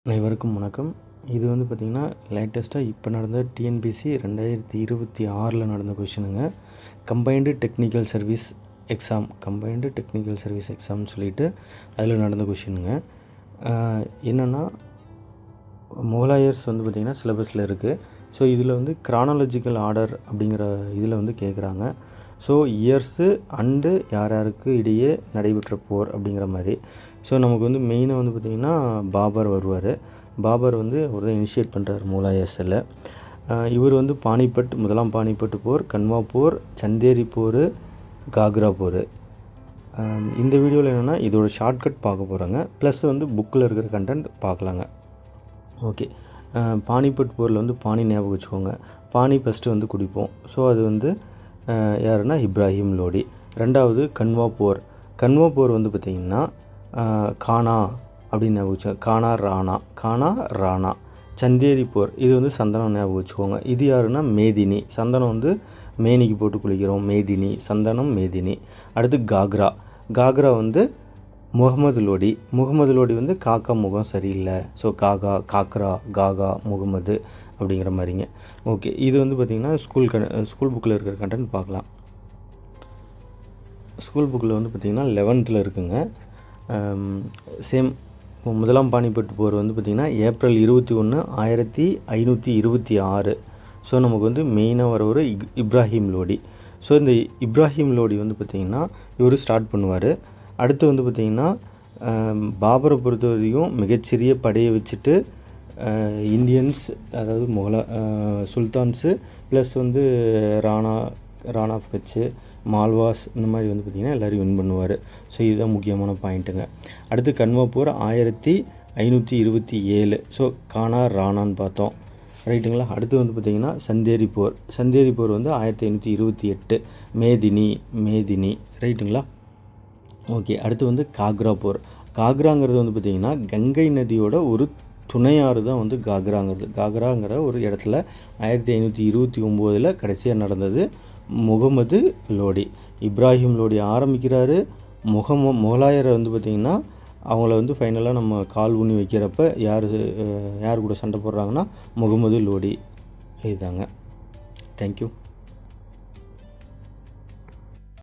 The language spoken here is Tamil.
அனைவருக்கும் வணக்கம். இது வந்து பார்த்திங்கன்னா லேட்டஸ்ட்டாக இப்போ நடந்த டிஎன்பிசி 2026 நடந்த கொஷினுங்க. கம்பைன்டு டெக்னிக்கல் சர்வீஸ் எக்ஸாம்னு சொல்லிட்டு அதில் நடந்த கொஷினுங்க. என்னென்னா முகலாயர்ஸ் வந்து பார்த்திங்கன்னா சிலபஸில் இருக்குது. ஸோ இதில் வந்து கிரானாலஜிக்கல் ஆர்டர் அப்படிங்கிற இதில் வந்து கேட்குறாங்க. ஸோ இயர்ஸு அண்டு யார் யாருக்கு இடையே நடைபெற்ற போர் அப்படிங்கிற மாதிரி. ஸோ நமக்கு வந்து மெயினாக வந்து பார்த்திங்கன்னா பாபர் வருவார். பாபர் வந்து அவர் தான் இனிஷியேட் பண்ணுறார் முகலாயர்ஸில். இவர் வந்து பானிபட், முதலாம் பானிபட் போர், கன்வா போர், சந்தேரி போர், காக்ரா போர். இந்த வீடியோவில் என்னென்னா இதோட ஷார்ட்கட் பார்க்க போகிறாங்க. ப்ளஸ் வந்து புக்கில் இருக்கிற கண்டென்ட் பார்க்கலாங்க. ஓகே, பானிபட் போரில் வந்து பானி ஞாபகம் வச்சுக்கோங்க. பானி ஃபஸ்ட்டு வந்து குடிப்போம். ஸோ அது வந்து யாருன்னா இப்ராஹிம் லோடி. ரெண்டாவது கன்வா போர். கன்வா போர் வந்து பார்த்திங்கன்னா கானா அப்படின்னு ஞாபகம் வச்சுக்கோங்க. கானா ராணா. சந்தேரி போர், இது வந்து சந்தனம் ஞாபகம் வச்சுக்கோங்க. இது யாருன்னா மேதினி. சந்தனம் வந்து மேனிக்கு போட்டு குளிக்கிறோம், மேதினி. சந்தனம் மேதினி. அடுத்து காக்ரா வந்து முகமது லோடி வந்து காக்கா முகம் சரியில்லை. ஸோ காகா முகமது அப்படிங்கிற மாதிரிங்க. ஓகே, இது வந்து பார்த்திங்கன்னா ஸ்கூல் புக்கில் இருக்கிற கண்டென்ட் பார்க்கலாம். ஸ்கூல் புக்கில் வந்து பார்த்திங்கன்னா 11th இருக்குங்க. சேம் முதலாம் பானிபட் போர் வந்து பார்த்திங்கன்னா ஏப்ரல் 21, 1526. ஸோ நமக்கு வந்து மெயினாக வர ஒரு இப்ராஹிம் லோடி. ஸோ இந்த இப்ராஹிம் லோடி வந்து பார்த்திங்கன்னா இவர் ஸ்டார்ட் பண்ணுவார். அடுத்து வந்து பார்த்திங்கன்னா பாபரை பொறுத்த வரைக்கும் மிகச்சிறிய படையை வச்சுட்டு இந்தியன்ஸ், அதாவது சுல்தான்ஸு ப்ளஸ் வந்து ராணா கட்சி, மால்வாஸ், இந்த மாதிரி வந்து பார்த்திங்கன்னா எல்லோரும் வின் பண்ணுவார். ஸோ இதுதான் முக்கியமான பாயிண்ட்டுங்க. அடுத்து கன்வா போர் 1527. ஸோ கானா ராணான்னு பார்த்தோம், ரைட்டுங்களா. அடுத்து வந்து பார்த்திங்கன்னா சந்தேரி போர் வந்து 1528. மேதினி, ரைட்டுங்களா. ஓகே, அடுத்து வந்து காக்ராங்கிறது வந்து பார்த்திங்கன்னா கங்கை நதியோட ஒரு துணையாறு தான் வந்து காக்ராங்கிற ஒரு இடத்துல 1529 கடைசியாக நடந்தது. முகமது லோடி, இப்ராஹிம் லோடி ஆரம்பிக்கிறாரு. முகலாயரை வந்து பார்த்திங்கன்னா அவங்கள வந்து ஃபைனலாக நம்ம கால் ஊனி வைக்கிறப்ப யார் கூட சண்டை போடுறாங்கன்னா முகமது லோடி. இதுதாங்க. தேங்க்யூ.